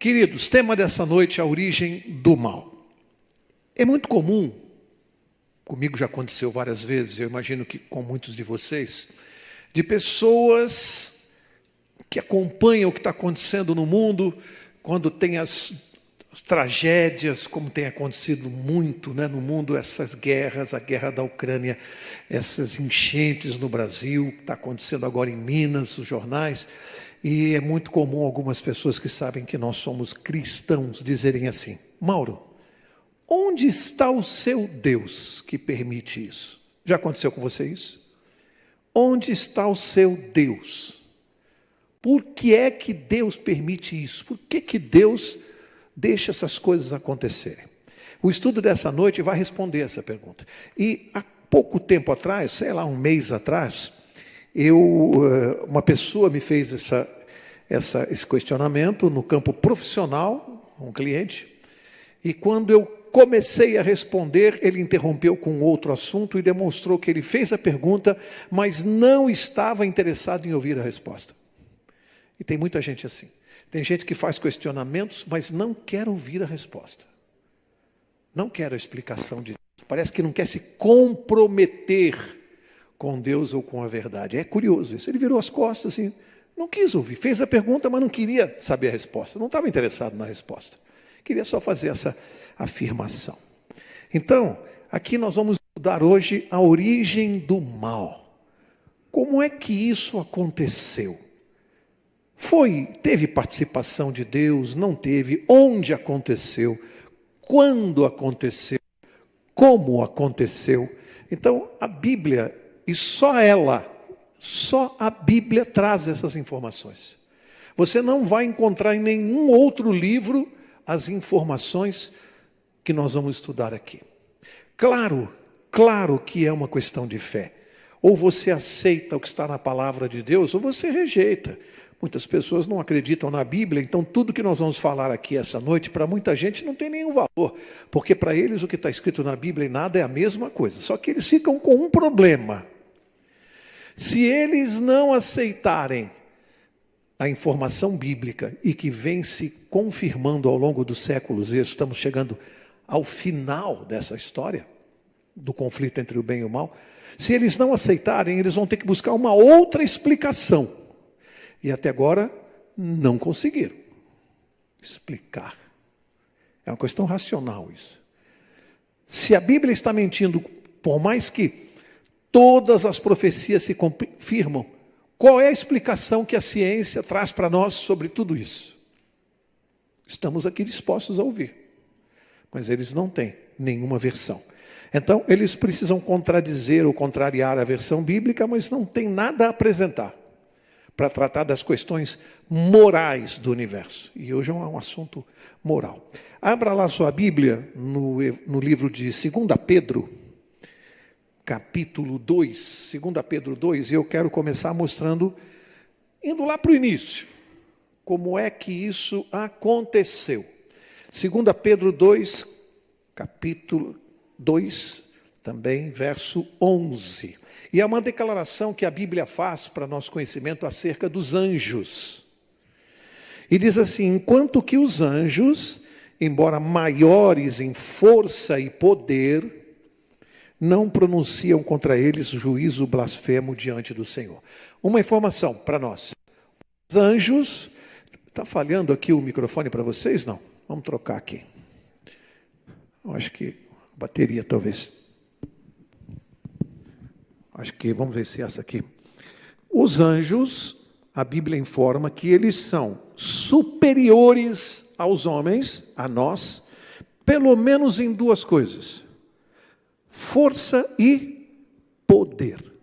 Queridos, tema dessa noite é a origem do mal. É muito comum, comigo já aconteceu várias vezes, eu imagino que com muitos de vocês, de pessoas que acompanham o que está acontecendo no mundo, quando tem as tragédias, como tem acontecido muito, no mundo, essas guerras, a guerra da Ucrânia, essas enchentes no Brasil, que está acontecendo agora em Minas, os jornais, e é muito comum algumas pessoas que sabem que nós somos cristãos dizerem assim: Mauro, onde está o seu Deus que permite isso? Já aconteceu com você isso? Onde está o seu Deus? Por que é que Deus permite isso? Por que que Deus deixa essas coisas acontecerem? O estudo dessa noite vai responder essa pergunta. E há pouco tempo atrás, sei lá, um mês atrás, uma pessoa me fez esse questionamento no campo profissional, um cliente, e quando eu comecei a responder, ele interrompeu com outro assunto e demonstrou que ele fez a pergunta, mas não estava interessado em ouvir a resposta. E tem muita gente assim. Tem gente que faz questionamentos, mas não quer ouvir a resposta. Não quer a explicação de Deus. Parece que não quer se comprometer com Deus ou com a verdade. É curioso isso. Ele virou as costas assim, não quis ouvir. Fez a pergunta, mas não queria saber a resposta. Não estava interessado na resposta. Queria só fazer essa afirmação. Então, aqui nós vamos estudar hoje a origem do mal. Como é que isso aconteceu? Teve participação de Deus? Não teve? Onde aconteceu? Quando aconteceu? Como aconteceu? Então, a Bíblia, e só a Bíblia traz essas informações. Você não vai encontrar em nenhum outro livro as informações que nós vamos estudar aqui. Claro que é uma questão de fé. Ou você aceita o que está na palavra de Deus, ou você rejeita. Muitas pessoas não acreditam na Bíblia, então tudo que nós vamos falar aqui essa noite, para muita gente não tem nenhum valor, porque para eles o que está escrito na Bíblia e nada é a mesma coisa, só que eles ficam com um problema. Se eles não aceitarem a informação bíblica e que vem se confirmando ao longo dos séculos, e estamos chegando ao final dessa história, do conflito entre o bem e o mal, se eles não aceitarem, eles vão ter que buscar uma outra explicação. E até agora não conseguiram explicar. É uma questão racional isso. Se a Bíblia está mentindo, por mais que todas as profecias se confirmam, qual é a explicação que a ciência traz para nós sobre tudo isso? Estamos aqui dispostos a ouvir, mas eles não têm nenhuma versão. Então, eles precisam contradizer ou contrariar a versão bíblica, mas não tem nada a apresentar para tratar das questões morais do universo. E hoje é um assunto moral. Abra lá sua Bíblia no livro de 2 Pedro, capítulo 2, 2 Pedro 2, e eu quero começar mostrando, indo lá para o início, como é que isso aconteceu. 2 Pedro 2, capítulo 2, também verso 11. E é uma declaração que a Bíblia faz para nosso conhecimento acerca dos anjos. E diz assim: enquanto que os anjos, embora maiores em força e poder, não pronunciam contra eles juízo blasfemo diante do Senhor. Uma informação para nós. Os anjos... Está falhando aqui o microfone para vocês? Não. Vamos trocar aqui. Eu acho que a bateria talvez... vamos ver se é essa aqui. Os anjos, a Bíblia informa que eles são superiores aos homens, a nós, pelo menos em duas coisas: força e poder.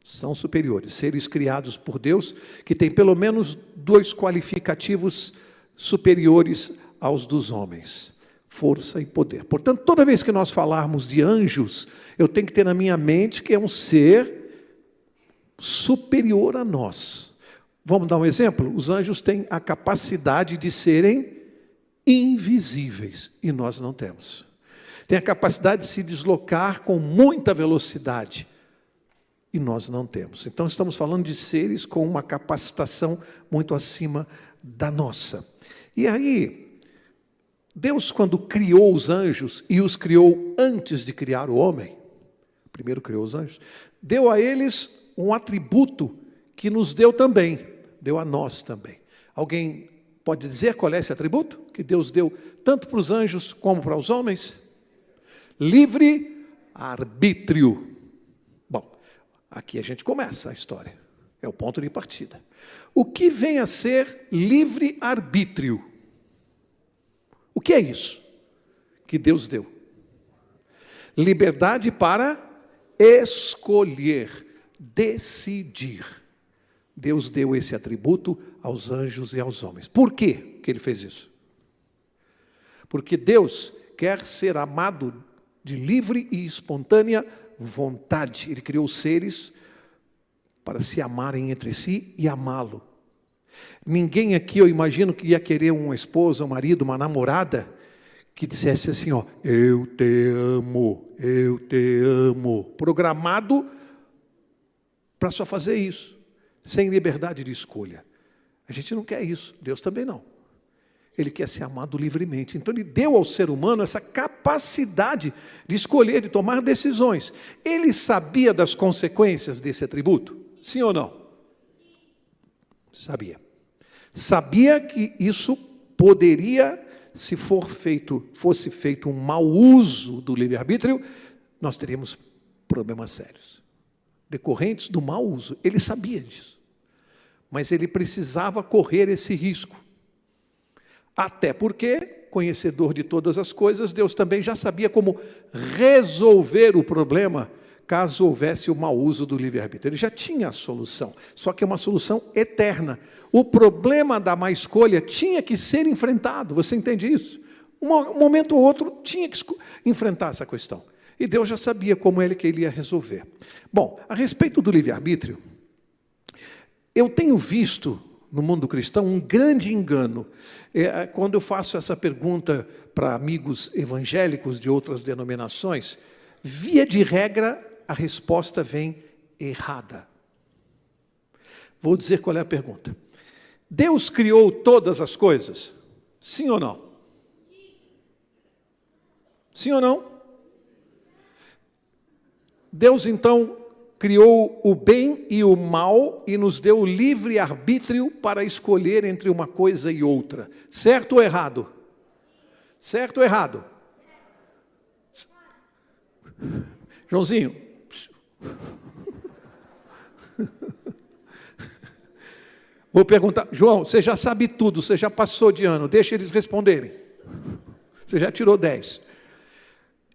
São superiores, seres criados por Deus, que têm pelo menos dois qualificativos superiores aos dos homens: força e poder. Portanto, toda vez que nós falarmos de anjos, eu tenho que ter na minha mente que é um ser superior a nós. Vamos dar um exemplo? Os anjos têm a capacidade de serem invisíveis, e nós não temos. Tem a capacidade de se deslocar com muita velocidade, e nós não temos. Então, estamos falando de seres com uma capacitação muito acima da nossa. E aí, Deus, quando criou os anjos, e os criou antes de criar o homem, primeiro criou os anjos, deu a eles um atributo que nos deu também, deu a nós também. Alguém pode dizer qual é esse atributo? Que Deus deu tanto para os anjos como para os homens? Livre arbítrio. Bom, aqui a gente começa a história. É o ponto de partida. O que vem a ser livre arbítrio? O que é isso que Deus deu? Liberdade para escolher, decidir. Deus deu esse atributo aos anjos e aos homens. Por quê que ele fez isso? Porque Deus quer ser amado de livre e espontânea vontade. Ele criou seres para se amarem entre si e amá-lo. Ninguém aqui, eu imagino, que ia querer uma esposa, um marido, uma namorada, que dissesse assim, ó, eu te amo, programado para só fazer isso, sem liberdade de escolha. A gente não quer isso, Deus também não. Ele quer ser amado livremente. Então ele deu ao ser humano essa capacidade de escolher, de tomar decisões. Ele sabia das consequências desse atributo? Sim ou não? Sabia. Sabia que isso poderia, se fosse feito um mau uso do livre-arbítrio, nós teríamos problemas sérios, decorrentes do mau uso. Ele sabia disso. Mas ele precisava correr esse risco. Até porque, conhecedor de todas as coisas, Deus também já sabia como resolver o problema, caso houvesse o mau uso do livre-arbítrio. Ele já tinha a solução, só que é uma solução eterna. O problema da má escolha tinha que ser enfrentado, você entende isso? Um momento ou outro tinha que enfrentar essa questão. E Deus já sabia como que ele ia resolver. Bom, a respeito do livre-arbítrio, eu tenho visto no mundo cristão um grande engano. Quando eu faço essa pergunta para amigos evangélicos de outras denominações, via de regra, a resposta vem errada. Vou dizer qual é a pergunta. Deus criou todas as coisas? Sim ou não? Sim ou não? Deus, então, criou o bem e o mal e nos deu livre arbítrio para escolher entre uma coisa e outra. Certo ou errado? Certo ou errado? Joãozinho. Vou perguntar, João, você já sabe tudo, você já passou de ano, deixa eles responderem. Você já tirou 10.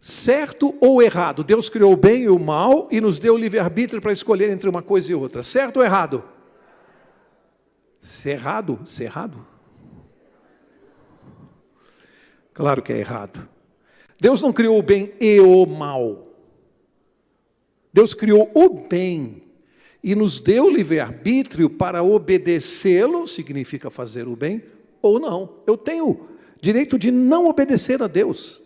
Certo ou errado? Deus criou o bem e o mal e nos deu o livre-arbítrio para escolher entre uma coisa e outra. Certo ou errado? Se é errado? Se é errado? Claro que é errado. Deus não criou o bem e o mal. Deus criou o bem e nos deu o livre-arbítrio para obedecê-lo, significa fazer o bem, ou não. Eu tenho direito de não obedecer a Deus.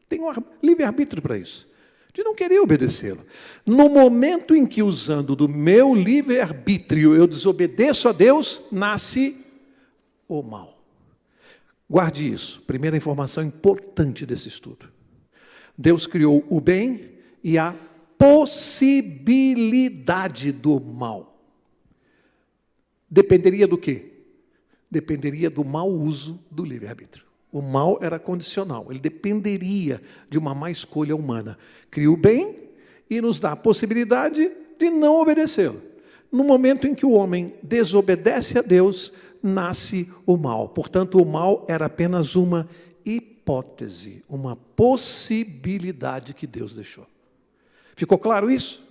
Tenho livre-arbítrio para isso, de não querer obedecê-lo. No momento em que, usando do meu livre-arbítrio, eu desobedeço a Deus, nasce o mal. Guarde isso, primeira informação importante desse estudo. Deus criou o bem e a possibilidade do mal. Dependeria do quê? Dependeria do mau uso do livre-arbítrio. O mal era condicional, ele dependeria de uma má escolha humana. Cria o bem e nos dá a possibilidade de não obedecê-lo. No momento em que o homem desobedece a Deus, nasce o mal. Portanto, o mal era apenas uma hipótese, uma possibilidade que Deus deixou. Ficou claro isso?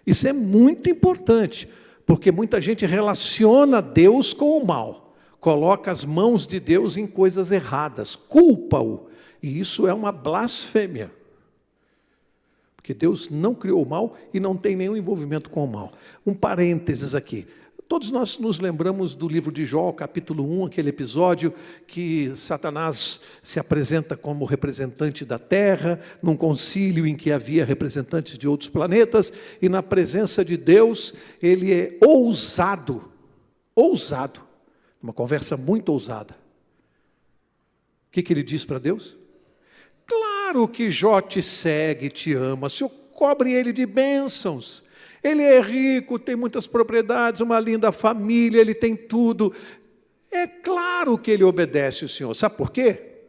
Isso é muito importante, porque muita gente relaciona Deus com o mal. Coloca as mãos de Deus em coisas erradas, culpa-o. E isso é uma blasfêmia. Porque Deus não criou o mal e não tem nenhum envolvimento com o mal. Um parênteses aqui. Todos nós nos lembramos do livro de Jó, capítulo 1, aquele episódio que Satanás se apresenta como representante da terra, num concílio em que havia representantes de outros planetas, e na presença de Deus, ele é ousado, uma conversa muito ousada. O que ele diz para Deus? Claro que Jó te segue, te ama, o Senhor cobre ele de bênçãos. Ele é rico, tem muitas propriedades, uma linda família, ele tem tudo. É claro que ele obedece o Senhor. Sabe por quê?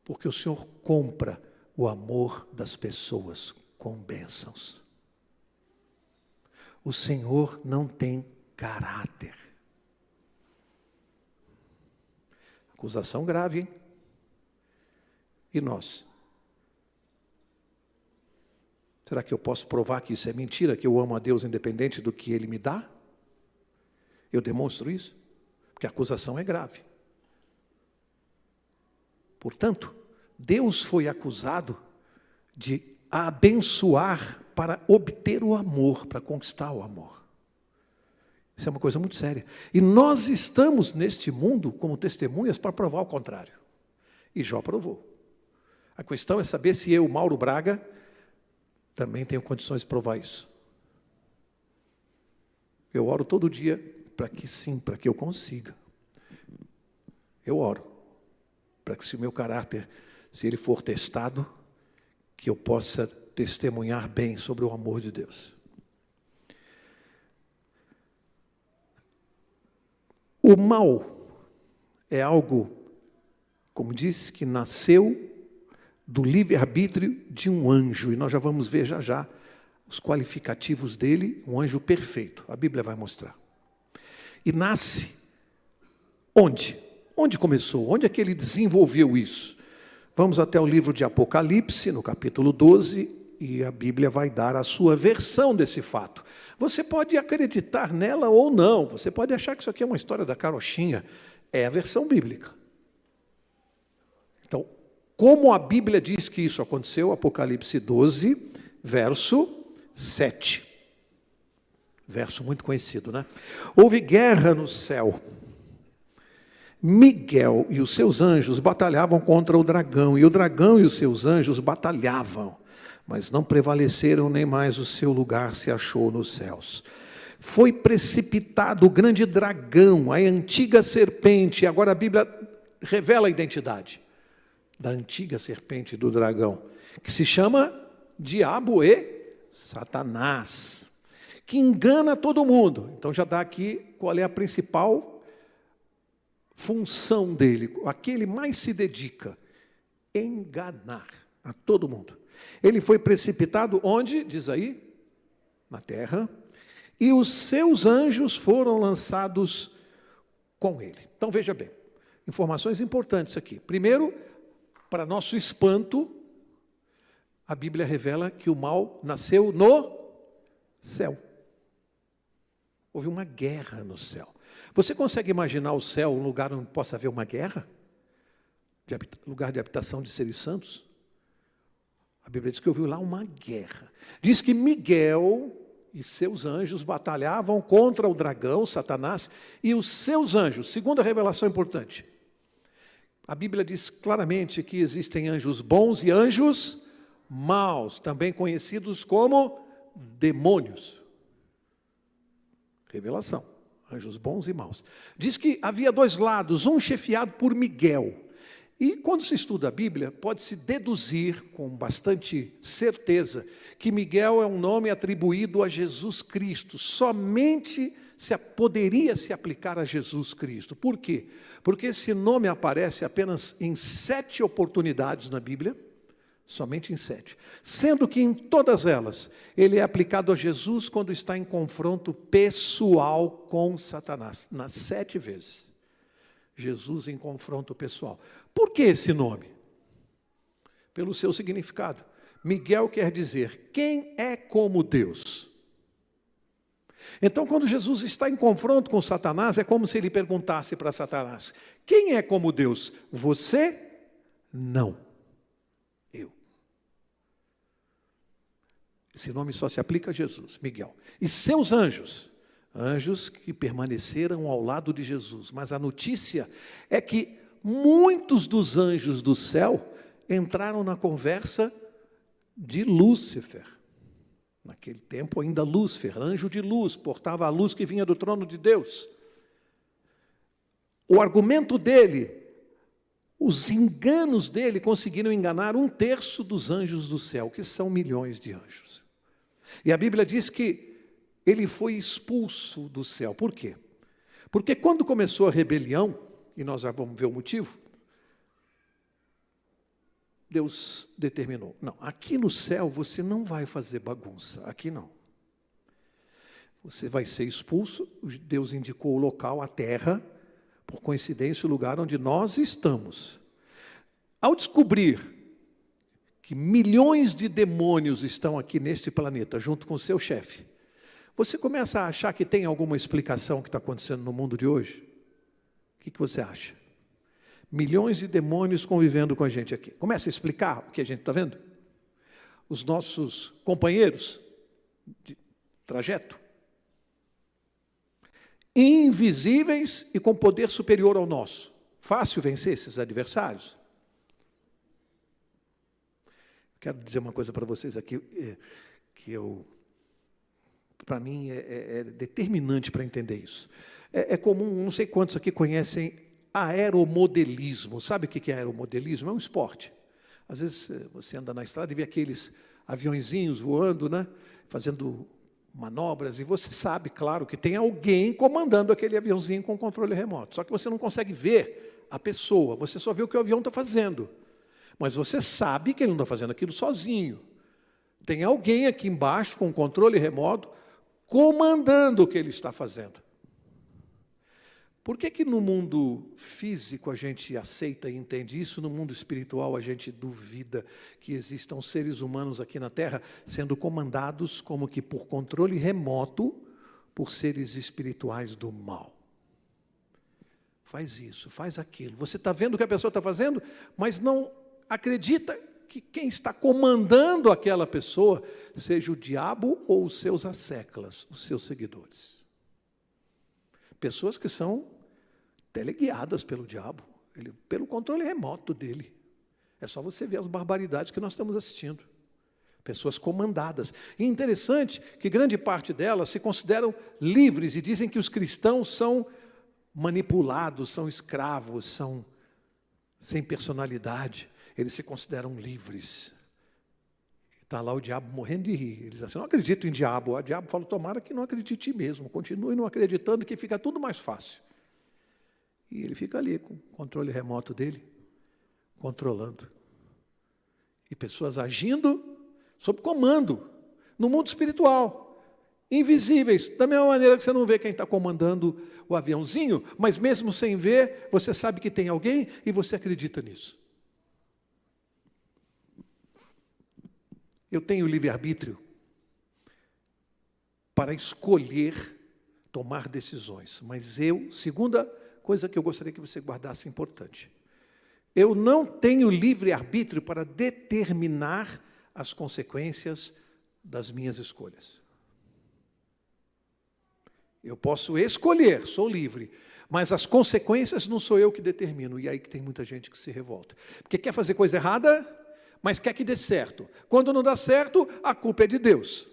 Porque o Senhor compra o amor das pessoas com bênçãos. O Senhor não tem caráter. Acusação grave, hein? E nós? Será que eu posso provar que isso é mentira, que eu amo a Deus independente do que Ele me dá? Eu demonstro isso? Porque a acusação é grave. Portanto, Deus foi acusado de abençoar para obter o amor, para conquistar o amor. Isso é uma coisa muito séria. E nós estamos neste mundo como testemunhas para provar o contrário. E Jó provou. A questão é saber se eu, Mauro Braga, também tenho condições de provar isso. Eu oro todo dia para que sim, para que eu consiga. Eu oro para que se o meu caráter, se ele for testado, que eu possa testemunhar bem sobre o amor de Deus. O mal é algo, como disse, que nasceu do livre-arbítrio de um anjo, e nós já vamos ver já os qualificativos dele, um anjo perfeito, a Bíblia vai mostrar. E nasce onde? Onde começou? Onde é que ele desenvolveu isso? Vamos até o livro de Apocalipse, no capítulo 12, e a Bíblia vai dar a sua versão desse fato. Você pode acreditar nela ou não, você pode achar que isso aqui é uma história da carochinha, é a versão bíblica. Então, como a Bíblia diz que isso aconteceu, Apocalipse 12, verso 7. Verso muito conhecido, né? Houve guerra no céu. Miguel e os seus anjos batalhavam contra o dragão, e o dragão e os seus anjos batalhavam, mas não prevaleceram, nem mais o seu lugar se achou nos céus. Foi precipitado o grande dragão, a antiga serpente, agora a Bíblia revela a identidade da antiga serpente do dragão, que se chama Diabo e Satanás, que engana todo mundo. Então já dá aqui qual é a principal função dele, a que ele mais se dedica: enganar a todo mundo. Ele foi precipitado onde? Diz aí, na terra, e os seus anjos foram lançados com ele. Então veja bem, informações importantes aqui. Primeiro, para nosso espanto, a Bíblia revela que o mal nasceu no céu. Houve uma guerra no céu. Você consegue imaginar o céu um lugar onde possa haver uma guerra? Lugar de habitação de seres santos? A Bíblia diz que houve lá uma guerra. Diz que Miguel e seus anjos batalhavam contra o dragão, Satanás, e os seus anjos. Segunda revelação importante. A Bíblia diz claramente que existem anjos bons e anjos maus, também conhecidos como demônios. Revelação. Anjos bons e maus. Diz que havia dois lados, um chefiado por Miguel. E quando se estuda a Bíblia, pode-se deduzir com bastante certeza que Miguel é um nome atribuído a Jesus Cristo. Somente poderia se aplicar a Jesus Cristo. Por quê? Porque esse nome aparece apenas em 7 oportunidades na Bíblia, somente em 7. Sendo que em todas elas, ele é aplicado a Jesus quando está em confronto pessoal com Satanás. Nas 7 vezes. Jesus em confronto pessoal. Por que esse nome? Pelo seu significado. Miguel quer dizer, quem é como Deus? Então, quando Jesus está em confronto com Satanás, é como se ele perguntasse para Satanás, quem é como Deus? Você? Não. Eu. Esse nome só se aplica a Jesus, Miguel. E seus anjos? Anjos que permaneceram ao lado de Jesus. Mas a notícia é que muitos dos anjos do céu entraram na conversa de Lúcifer. Naquele tempo ainda Lúcifer, anjo de luz, portava a luz que vinha do trono de Deus. O argumento dele, os enganos dele conseguiram enganar 1/3 dos anjos do céu, que são milhões de anjos. E a Bíblia diz que ele foi expulso do céu. Por quê? Porque quando começou a rebelião, e nós já vamos ver o motivo, Deus determinou, não, aqui no céu você não vai fazer bagunça, aqui não. Você vai ser expulso, Deus indicou o local, a terra, por coincidência o lugar onde nós estamos. Ao descobrir que milhões de demônios estão aqui neste planeta, junto com o seu chefe, você começa a achar que tem alguma explicação que está acontecendo no mundo de hoje? O que você acha? Milhões de demônios convivendo com a gente aqui. Começa a explicar o que a gente está vendo? Os nossos companheiros de trajeto, invisíveis e com poder superior ao nosso. Fácil vencer esses adversários? Quero dizer uma coisa para vocês aqui, para mim, é determinante para entender isso. É comum, não sei quantos aqui conhecem aeromodelismo. Sabe o que é aeromodelismo? É um esporte. Às vezes você anda na estrada e vê aqueles aviõezinhos voando, né? Fazendo manobras, e você sabe, claro, que tem alguém comandando aquele aviãozinho com controle remoto. Só que você não consegue ver a pessoa, você só vê o que o avião está fazendo. Mas você sabe que ele não está fazendo aquilo sozinho. Tem alguém aqui embaixo com controle remoto comandando o que ele está fazendo. Por que no mundo físico a gente aceita e entende isso, no mundo espiritual a gente duvida que existam seres humanos aqui na Terra sendo comandados como que por controle remoto por seres espirituais do mal? Faz isso, faz aquilo. Você está vendo o que a pessoa está fazendo, mas não acredita que quem está comandando aquela pessoa seja o diabo ou os seus asseclas, os seus seguidores. Pessoas que são teleguiadas pelo diabo, pelo controle remoto dele. É só você ver as barbaridades que nós estamos assistindo. Pessoas comandadas. E é interessante que grande parte delas se consideram livres e dizem que os cristãos são manipulados, são escravos, são sem personalidade. Eles se consideram livres. Está lá o diabo morrendo de rir. Eles dizem assim, não acredito em diabo. O diabo fala, tomara que não acredite mesmo. Continue não acreditando que fica tudo mais fácil. E ele fica ali com o controle remoto dele, controlando. E pessoas agindo sob comando, no mundo espiritual, invisíveis. Da mesma maneira que você não vê quem está comandando o aviãozinho, mas mesmo sem ver, você sabe que tem alguém e você acredita nisso. Eu tenho livre-arbítrio para escolher tomar decisões, mas segunda coisa que eu gostaria que você guardasse importante, eu não tenho livre-arbítrio para determinar as consequências das minhas escolhas. Eu posso escolher, sou livre, mas as consequências não sou eu que determino, e aí que tem muita gente que se revolta, porque quer fazer coisa errada, mas quer que dê certo. Quando não dá certo, a culpa é de Deus.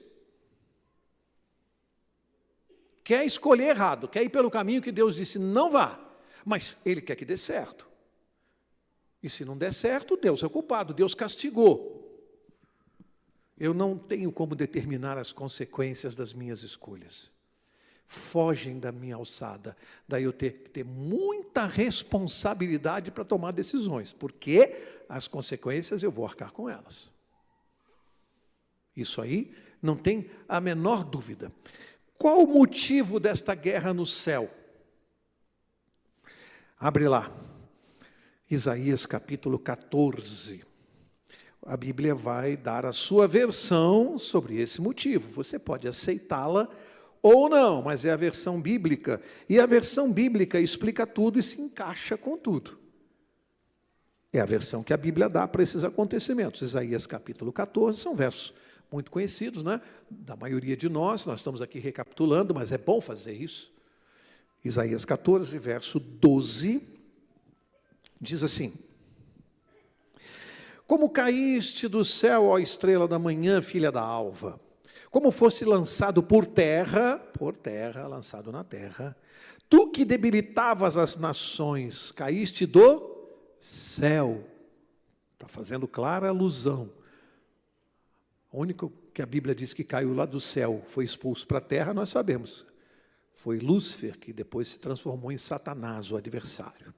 Quer escolher errado, quer ir pelo caminho que Deus disse, não vá. Mas Ele quer que dê certo. E se não der certo, Deus é o culpado, Deus castigou. Eu não tenho como determinar as consequências das minhas escolhas. Fogem da minha alçada. Daí eu ter que ter muita responsabilidade para tomar decisões, porque as consequências eu vou arcar com elas. Isso aí não tem a menor dúvida. Qual o motivo desta guerra no céu? Abre lá, Isaías capítulo 14. A Bíblia vai dar a sua versão sobre esse motivo. Você pode aceitá-la ou não, mas é a versão bíblica. E a versão bíblica explica tudo e se encaixa com tudo. É a versão que a Bíblia dá para esses acontecimentos. Isaías capítulo 14, são versos muito conhecidos, né? Da maioria de nós estamos aqui recapitulando, mas é bom fazer isso. Isaías 14, verso 12, diz assim: Como caíste do céu, ó estrela da manhã, filha da alva, como fosse lançado por terra, lançado na terra, tu que debilitavas as nações, caíste do céu. Está fazendo clara alusão. O único que a Bíblia diz que caiu lá do céu, foi expulso para a terra, nós sabemos. Foi Lúcifer, que depois se transformou em Satanás, o adversário.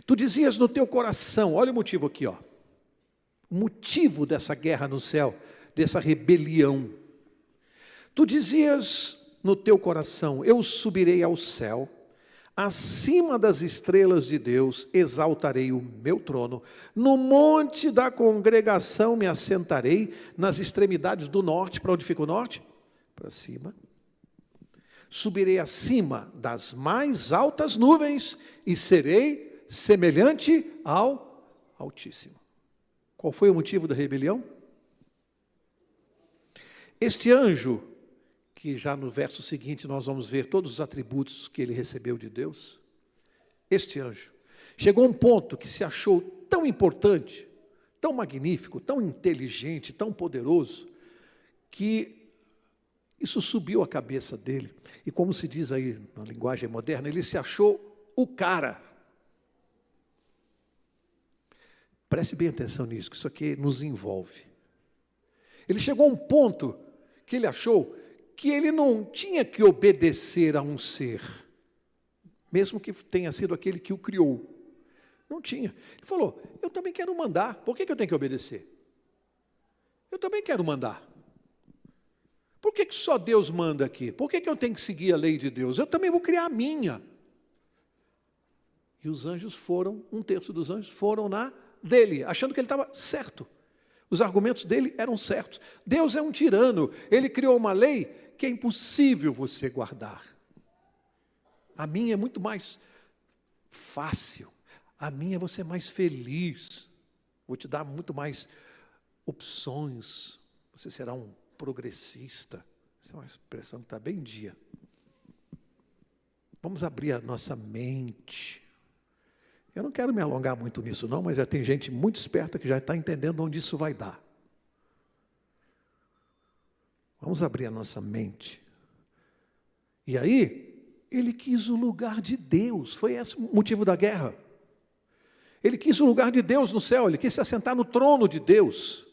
Tu dizias no teu coração, olha o motivo aqui, ó. O motivo dessa guerra no céu, dessa rebelião. Tu dizias no teu coração, eu subirei ao céu, acima das estrelas de Deus exaltarei o meu trono, no monte da congregação me assentarei, nas extremidades do norte. Para onde fica o norte? Para cima. Subirei acima das mais altas nuvens e serei semelhante ao Altíssimo. Qual foi o motivo da rebelião? Este anjo, que já no verso seguinte nós vamos ver todos os atributos que ele recebeu de Deus, este anjo chegou a um ponto que se achou tão importante, tão magnífico, tão inteligente, tão poderoso, que isso subiu a cabeça dele. E como se diz aí na linguagem moderna, ele se achou o cara. Preste bem atenção nisso, que isso aqui nos envolve. Ele chegou a um ponto que ele achou que ele não tinha que obedecer a um ser, mesmo que tenha sido aquele que o criou. Não tinha. Ele falou, eu também quero mandar. Por que eu tenho que obedecer? Eu também quero mandar. Por que só Deus manda aqui? Por que eu tenho que seguir a lei de Deus? Eu também vou criar a minha. E os anjos foram, um terço dos anjos foram na dele, achando que ele estava certo. Os argumentos dele eram certos. Deus é um tirano. Ele criou uma lei que é impossível você guardar. A minha é muito mais fácil. A minha é você mais feliz. Vou te dar muito mais opções. Você será um progressista. Essa é uma expressão que está bem em dia. Vamos abrir a nossa mente. Eu não quero me alongar muito nisso não, mas já tem gente muito esperta que já está entendendo onde isso vai dar. Vamos abrir a nossa mente. E aí, ele quis o lugar de Deus. Foi esse o motivo da guerra. Ele quis o lugar de Deus no céu. Ele quis se assentar no trono de Deus.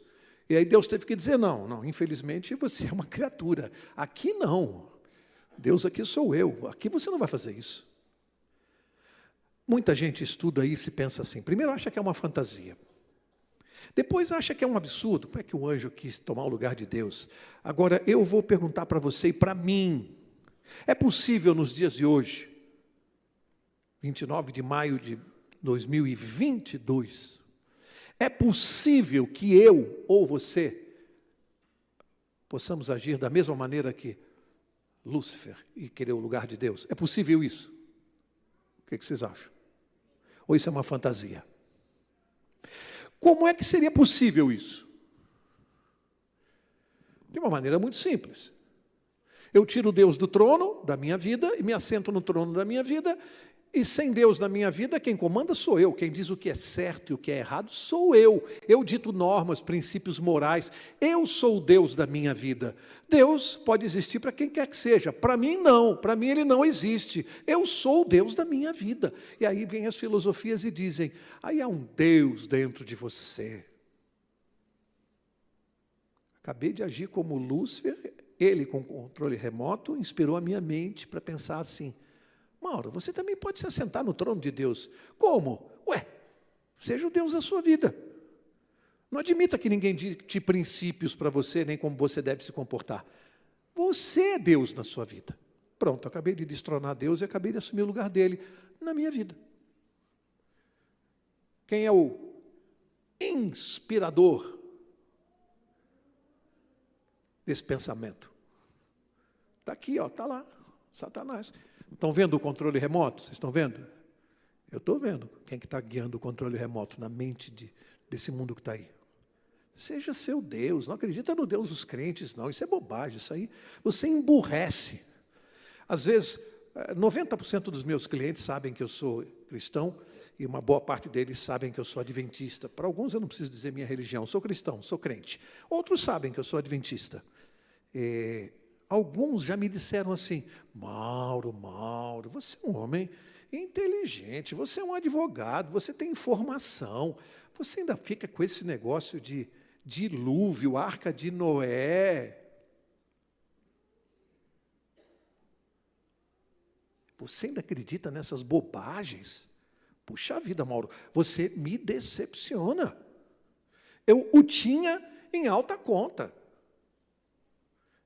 E aí Deus teve que dizer, não, infelizmente você é uma criatura. Aqui não. Deus aqui sou eu. Aqui você não vai fazer isso. Muita gente estuda isso e pensa assim. Primeiro acha que é uma fantasia. Depois acha que é um absurdo. Como é que o anjo quis tomar o lugar de Deus? Agora, eu vou perguntar para você e para mim. É possível nos dias de hoje, 29 de maio de 2022, é possível que eu ou você possamos agir da mesma maneira que Lúcifer e querer o lugar de Deus? É possível isso? O que vocês acham? Ou isso é uma fantasia? Como é que seria possível isso? De uma maneira muito simples. Eu tiro Deus do trono da minha vida e me assento no trono da minha vida, e sem Deus na minha vida, quem comanda sou eu. Quem diz o que é certo e o que é errado sou eu. Eu dito normas, princípios morais. Eu sou o Deus da minha vida. Deus pode existir para quem quer que seja. Para mim, não. Para mim, ele não existe. Eu sou o Deus da minha vida. E aí vêm as filosofias e dizem, aí há um Deus dentro de você. Acabei de agir como Lúcifer. Ele, com controle remoto, inspirou a minha mente para pensar assim, Mauro, você também pode se assentar no trono de Deus. Como? Seja o Deus da sua vida. Não admita que ninguém dite princípios para você, nem como você deve se comportar. Você é Deus na sua vida. Pronto, acabei de destronar Deus e acabei de assumir o lugar dele na minha vida. Quem é o inspirador desse pensamento? Está aqui, está lá, Satanás. Estão vendo o controle remoto? Vocês estão vendo? Eu estou vendo. Quem que está guiando o controle remoto na mente desse mundo que está aí? Seja seu Deus. Não acredita no Deus dos crentes, não. Isso é bobagem. Isso aí você emburrece. Às vezes, 90% dos meus clientes sabem que eu sou cristão e uma boa parte deles sabem que eu sou adventista. Para alguns eu não preciso dizer minha religião. Sou cristão, sou crente. Outros sabem que eu sou adventista. Alguns já me disseram assim, Mauro, você é um homem inteligente, você é um advogado, você tem informação, você ainda fica com esse negócio de dilúvio, arca de Noé. Você ainda acredita nessas bobagens? Puxa vida, Mauro, você me decepciona. Eu o tinha em alta conta.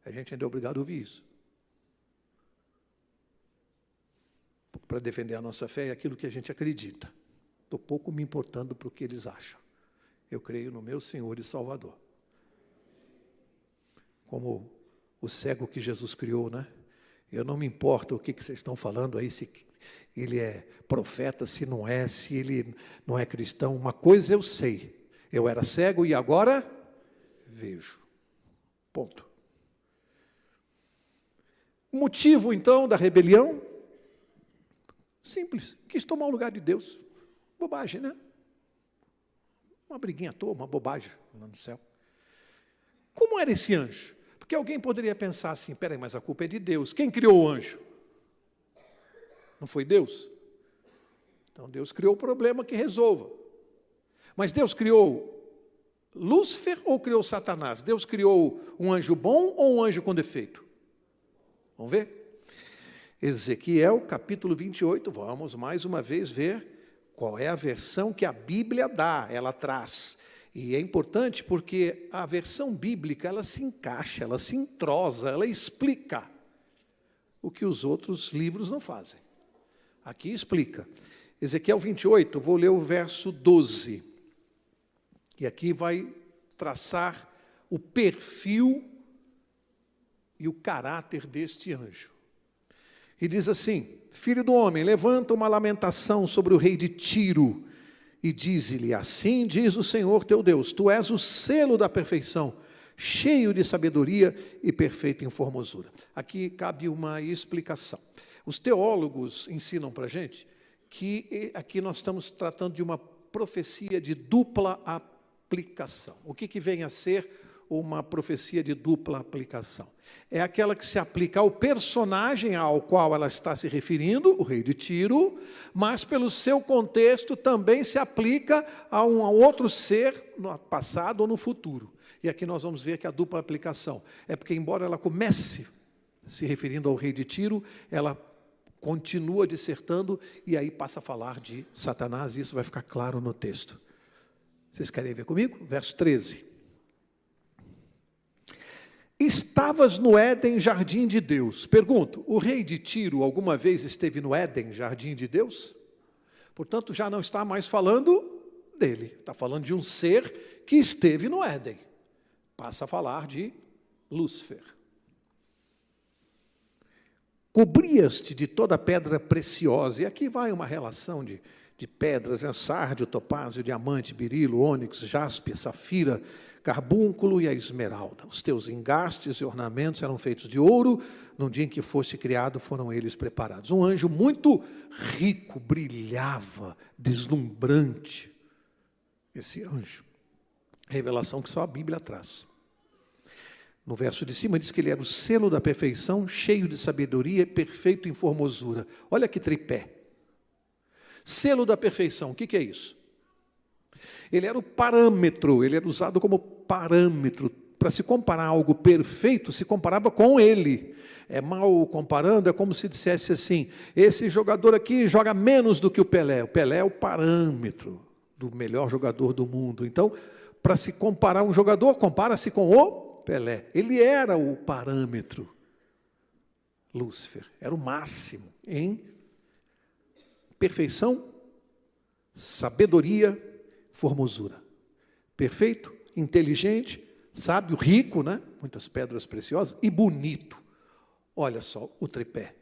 A gente ainda é obrigado a ouvir isso. Para defender a nossa fé e aquilo que a gente acredita. Estou pouco me importando para o que eles acham. Eu creio no meu Senhor e Salvador. Como o cego que Jesus criou, né? Eu não me importo o que vocês estão falando aí, se ele é profeta, se não é, se ele não é cristão. Uma coisa eu sei. Eu era cego e agora vejo. Ponto. O motivo, então, da rebelião? Simples. Quis tomar o lugar de Deus. Bobagem, né? Uma briguinha à toa, uma bobagem lá no céu. Como era esse anjo? Porque alguém poderia pensar assim, peraí, mas a culpa é de Deus. Quem criou o anjo? Não foi Deus? Então Deus criou o problema que resolva. Mas Deus criou Lúcifer ou criou Satanás? Deus criou um anjo bom ou um anjo com defeito? Vamos ver? Ezequiel, capítulo 28, vamos mais uma vez ver qual é a versão que a Bíblia dá, ela traz. E é importante porque a versão bíblica, ela se encaixa, ela se entrosa, ela explica o que os outros livros não fazem. Aqui explica. Ezequiel 28, vou ler o verso 12. E aqui vai traçar o perfil e o caráter deste anjo. E diz assim, filho do homem, levanta uma lamentação sobre o rei de Tiro, e dize-lhe, assim diz o Senhor teu Deus, tu és o selo da perfeição, cheio de sabedoria e perfeito em formosura. Aqui cabe uma explicação. Os teólogos ensinam para a gente que aqui nós estamos tratando de uma profecia de dupla aplicação. O que vem a ser uma profecia de dupla aplicação? É aquela que se aplica ao personagem ao qual ela está se referindo, o rei de Tiro, mas pelo seu contexto também se aplica a um outro ser no passado ou no futuro. E aqui nós vamos ver que a dupla aplicação é porque, embora ela comece se referindo ao rei de Tiro, ela continua dissertando e aí passa a falar de Satanás, e isso vai ficar claro no texto. Vocês querem ver comigo? Verso 13. Estavas no Éden, jardim de Deus. Pergunto, o rei de Tiro alguma vez esteve no Éden, jardim de Deus? Portanto, já não está mais falando dele. Está falando de um ser que esteve no Éden. Passa a falar de Lúcifer. Cobrias-te de toda pedra preciosa. E aqui vai uma relação de pedras, sárdio, topázio, diamante, berilo, ônix, jaspe, safira, carbúnculo e a esmeralda. Os teus engastes e ornamentos eram feitos de ouro, no dia em que foste criado foram eles preparados. Um anjo muito rico, brilhava, deslumbrante. Esse anjo, revelação que só a Bíblia traz. No verso de cima diz que ele era o selo da perfeição, cheio de sabedoria e perfeito em formosura. Olha que tripé. Selo da perfeição, o que é isso? Ele era o parâmetro, ele era usado como parâmetro. Para se comparar algo perfeito, se comparava com ele. É mal comparando, é como se dissesse assim, esse jogador aqui joga menos do que o Pelé. O Pelé é o parâmetro do melhor jogador do mundo. Então, para se comparar um jogador, compara-se com o Pelé. Ele era o parâmetro. Lúcifer era o máximo em perfeição, sabedoria, formosura. Perfeito, inteligente, sábio, rico, né? Muitas pedras preciosas, e bonito. Olha só o tripé.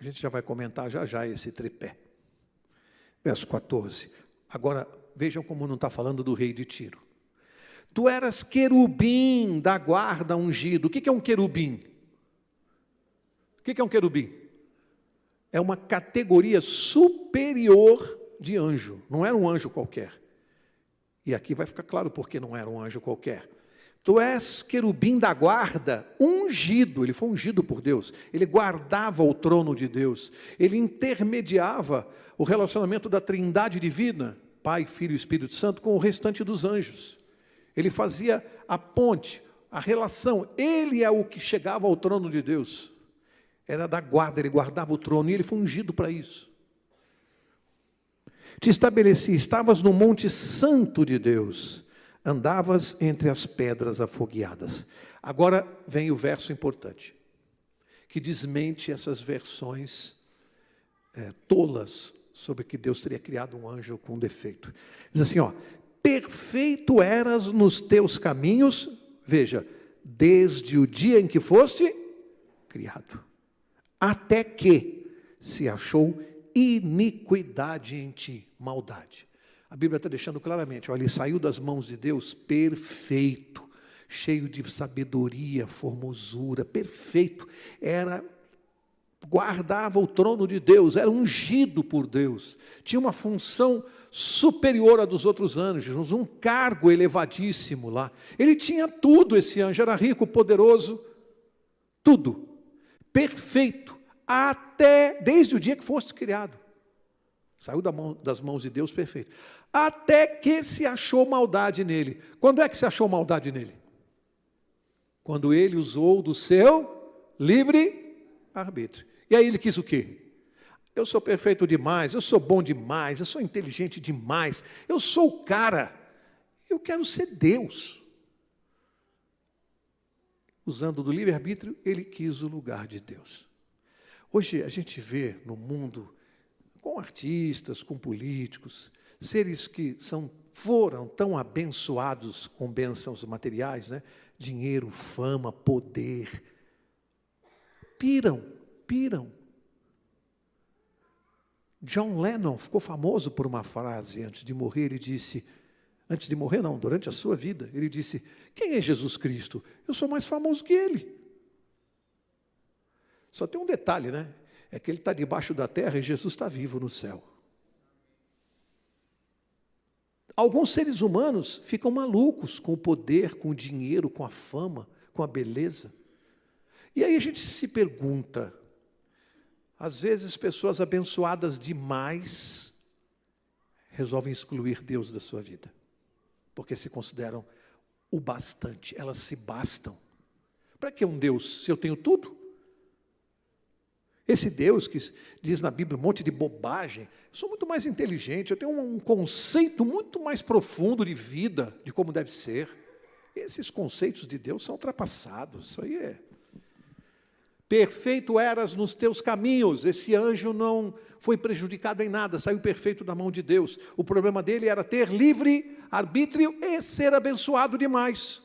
A gente já vai comentar já esse tripé. Verso 14. Agora, vejam como não está falando do rei de Tiro. Tu eras querubim da guarda ungido. O que é um querubim? O que é um querubim? É uma categoria superior de anjo. Não era um anjo qualquer. E aqui vai ficar claro porque não era um anjo qualquer. Tu és querubim da guarda, ungido, ele foi ungido por Deus, ele guardava o trono de Deus, ele intermediava o relacionamento da trindade divina, Pai, Filho e Espírito Santo, com o restante dos anjos. Ele fazia a ponte, a relação, ele é o que chegava ao trono de Deus. Era da guarda, ele guardava o trono, e ele foi ungido para isso. Te estabeleci, estavas no monte santo de Deus, andavas entre as pedras afogueadas. Agora vem o verso importante, que desmente essas versões tolas sobre que Deus teria criado um anjo com defeito. Diz assim, perfeito eras nos teus caminhos, veja, desde o dia em que foste criado, até que se achou iniquidade em ti, maldade. A Bíblia está deixando claramente, olha, ele saiu das mãos de Deus perfeito, cheio de sabedoria, formosura, perfeito, guardava o trono de Deus, era ungido por Deus, tinha uma função superior à dos outros anjos, um cargo elevadíssimo lá. Ele tinha tudo, esse anjo, era rico, poderoso, tudo, perfeito, desde o dia que foste criado. Saiu das mãos de Deus perfeito. Até que se achou maldade nele. Quando é que se achou maldade nele? Quando ele usou do seu livre arbítrio. E aí ele quis o quê? Eu sou perfeito demais, eu sou bom demais, eu sou inteligente demais, eu sou o cara, eu quero ser Deus. Usando do livre arbítrio, ele quis o lugar de Deus. Hoje a gente vê no mundo, com artistas, com políticos, seres que foram tão abençoados com bênçãos materiais, né? Dinheiro, fama, poder, piram. John Lennon ficou famoso por uma frase antes de morrer, ele disse, antes de morrer não, durante a sua vida, ele disse, quem é Jesus Cristo? Eu sou mais famoso que ele. Só tem um detalhe, né? É que ele está debaixo da terra e Jesus está vivo no céu. Alguns seres humanos ficam malucos com o poder, com o dinheiro, com a fama, com a beleza. E aí a gente se pergunta, às vezes pessoas abençoadas demais resolvem excluir Deus da sua vida, porque se consideram o bastante, elas se bastam. Para que um Deus se eu tenho tudo? Esse Deus que diz na Bíblia um monte de bobagem, eu sou muito mais inteligente, eu tenho um conceito muito mais profundo de vida, de como deve ser. Esses conceitos de Deus são ultrapassados, isso aí é. Perfeito eras nos teus caminhos, esse anjo não foi prejudicado em nada, saiu perfeito da mão de Deus. O problema dele era ter livre arbítrio e ser abençoado demais.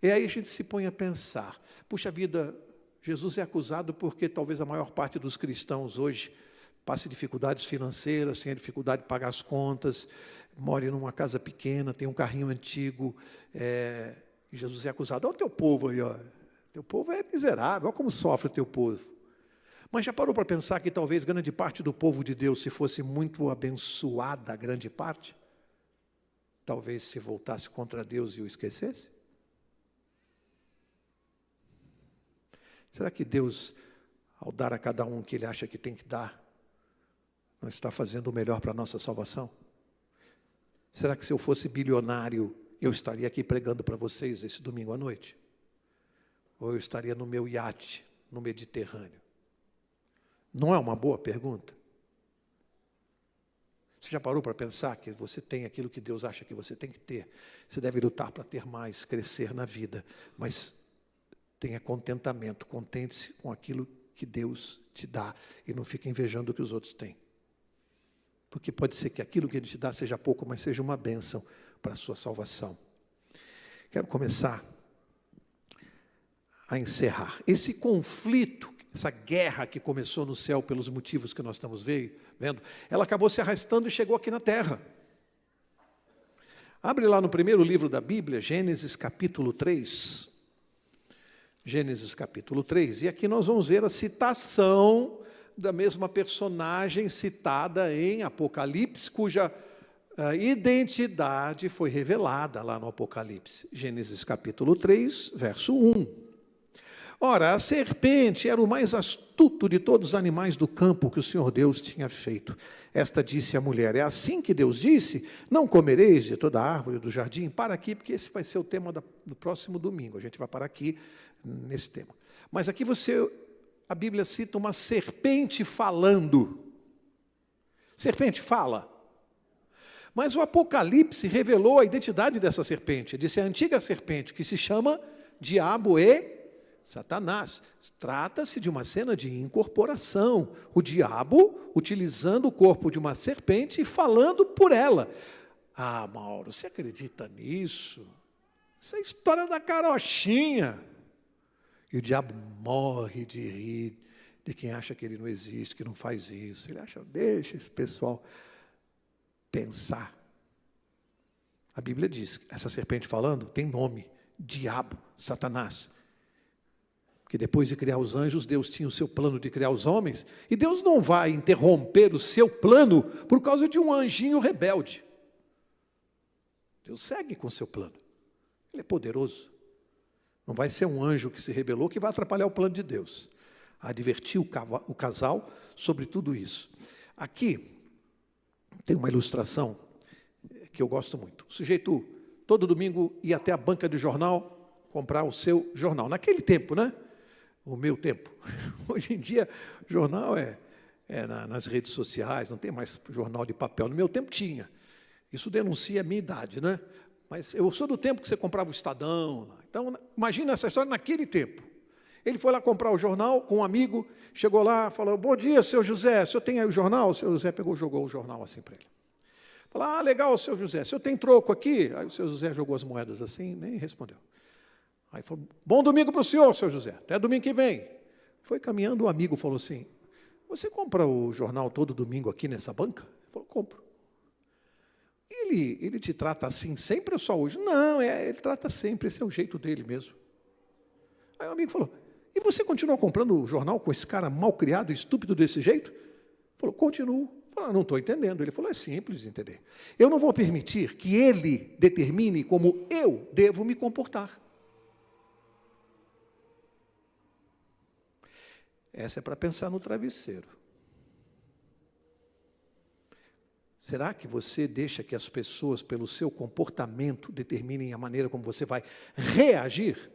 E aí a gente se põe a pensar, puxa vida, Jesus é acusado porque talvez a maior parte dos cristãos hoje passe dificuldades financeiras, tenha dificuldade de pagar as contas, more numa casa pequena, tem um carrinho antigo, e Jesus é acusado. Olha o teu povo aí, ó. Teu povo é miserável, olha como sofre o teu povo. Mas já parou para pensar que talvez grande parte do povo de Deus, se fosse muito abençoada, a grande parte, talvez se voltasse contra Deus e o esquecesse? Será que Deus, ao dar a cada um o que Ele acha que tem que dar, não está fazendo o melhor para a nossa salvação? Será que se eu fosse bilionário, eu estaria aqui pregando para vocês esse domingo à noite? Ou eu estaria no meu iate, no Mediterrâneo? Não é uma boa pergunta? Você já parou para pensar que você tem aquilo que Deus acha que você tem que ter? Você deve lutar para ter mais, crescer na vida, mas tenha contentamento, contente-se com aquilo que Deus te dá e não fique invejando o que os outros têm. Porque pode ser que aquilo que Ele te dá seja pouco, mas seja uma bênção para a sua salvação. Quero começar a encerrar. Esse conflito, essa guerra que começou no céu pelos motivos que nós estamos vendo, ela acabou se arrastando e chegou aqui na terra. Abre lá no primeiro livro da Bíblia, Gênesis capítulo 3. Gênesis capítulo 3, e aqui nós vamos ver a citação da mesma personagem citada em Apocalipse, cuja a identidade foi revelada lá no Apocalipse. Gênesis capítulo 3, verso 1. Ora, a serpente era o mais astuto de todos os animais do campo que o Senhor Deus tinha feito. Esta disse à mulher: é assim que Deus disse, não comereis de toda a árvore do jardim? Para aqui, porque esse vai ser o tema do próximo domingo. A gente vai parar aqui nesse tema. Mas aqui a Bíblia cita uma serpente falando. Serpente fala. Mas o Apocalipse revelou a identidade dessa serpente. Disse a antiga serpente, que se chama Diabo e Satanás. Trata-se de uma cena de incorporação. O diabo utilizando o corpo de uma serpente e falando por ela. Ah, Mauro, você acredita nisso? Isso é história da carochinha. E o diabo morre de rir de quem acha que ele não existe, que não faz isso. Ele acha, deixa esse pessoal pensar. A Bíblia diz, essa serpente falando tem nome, diabo, Satanás. Porque depois de criar os anjos, Deus tinha o seu plano de criar os homens, e Deus não vai interromper o seu plano por causa de um anjinho rebelde. Deus segue com o seu plano. Ele é poderoso. Não vai ser um anjo que se rebelou que vai atrapalhar o plano de Deus. Advertir o casal sobre tudo isso. Aqui tem uma ilustração que eu gosto muito. O sujeito, todo domingo, ia até a banca de jornal comprar o seu jornal. Naquele tempo, né? O meu tempo. Hoje em dia, jornal é nas redes sociais, não tem mais jornal de papel. No meu tempo tinha. Isso denuncia a minha idade, né? Mas eu sou do tempo que você comprava o Estadão. Então, imagina essa história naquele tempo. Ele foi lá comprar o jornal com um amigo, chegou lá, falou: bom dia, seu José, o senhor tem aí o jornal? O seu José pegou e jogou o jornal assim para ele. Falou: ah, legal, seu José, o senhor tem troco aqui? Aí o seu José jogou as moedas assim, nem respondeu. Aí falou: bom domingo para o senhor, seu José, até domingo que vem. Foi caminhando, o amigo falou assim: você compra o jornal todo domingo aqui nessa banca? Ele falou: compro. Ele te trata assim sempre ou só hoje? Não, ele trata sempre, esse é o jeito dele mesmo. Aí o amigo falou: e você continua comprando o jornal com esse cara mal criado e estúpido desse jeito? Ele falou: continuo. Falou: não estou entendendo. Ele falou: é simples de entender. Eu não vou permitir que ele determine como eu devo me comportar. Essa é para pensar no travesseiro. Será que você deixa que as pessoas, pelo seu comportamento, determinem a maneira como você vai reagir?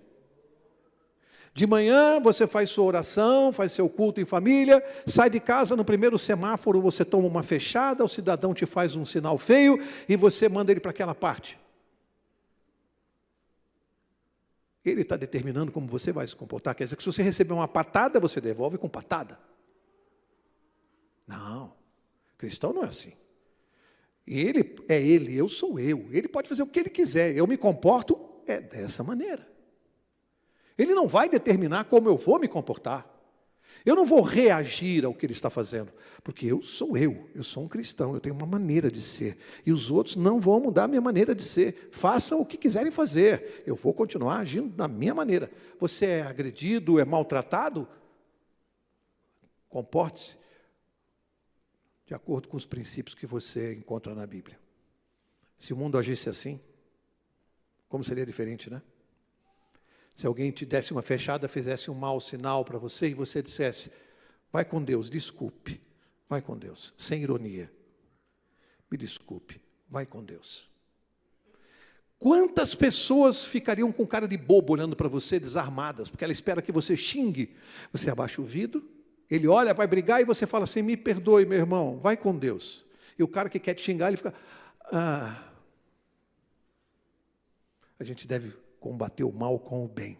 De manhã você faz sua oração, faz seu culto em família, sai de casa, no primeiro semáforo você toma uma fechada, o cidadão te faz um sinal feio e você manda ele para aquela parte. Ele está determinando como você vai se comportar. Quer dizer que se você receber uma patada, você devolve com patada. Não, cristão não é assim. Ele é ele, eu sou eu. Ele pode fazer o que ele quiser. Eu me comporto dessa maneira. Ele não vai determinar como eu vou me comportar. Eu não vou reagir ao que ele está fazendo, porque eu sou um cristão, eu tenho uma maneira de ser. E os outros não vão mudar a minha maneira de ser. Façam o que quiserem fazer. Eu vou continuar agindo da minha maneira. Você é agredido, é maltratado? Comporte-se de acordo com os princípios que você encontra na Bíblia. Se o mundo agisse assim, como seria diferente, né? Se alguém te desse uma fechada, fizesse um mau sinal para você e você dissesse: vai com Deus, desculpe, vai com Deus, sem ironia, me desculpe, vai com Deus. Quantas pessoas ficariam com cara de bobo olhando para você, desarmadas, porque ela espera que você xingue? Você abaixa o vidro, ele olha, vai brigar e você fala assim: me perdoe, meu irmão, vai com Deus. E o cara que quer te xingar, ele fica: a gente deve combater o mal com o bem.